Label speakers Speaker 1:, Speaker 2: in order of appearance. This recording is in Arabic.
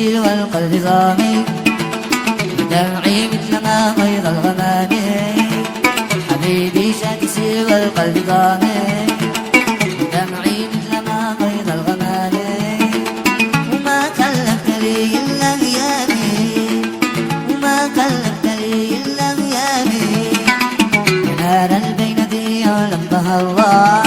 Speaker 1: يسيل والقلب ضامي دمعي مثل ما غيظ الغمام حبيبي شاد يسيل والقلب ضامي دمعي مثل ما غيظ الغمام وما كلفت لي إلا غيابي وما كلفت لي إلا غيابي نارا بين ذي علم الله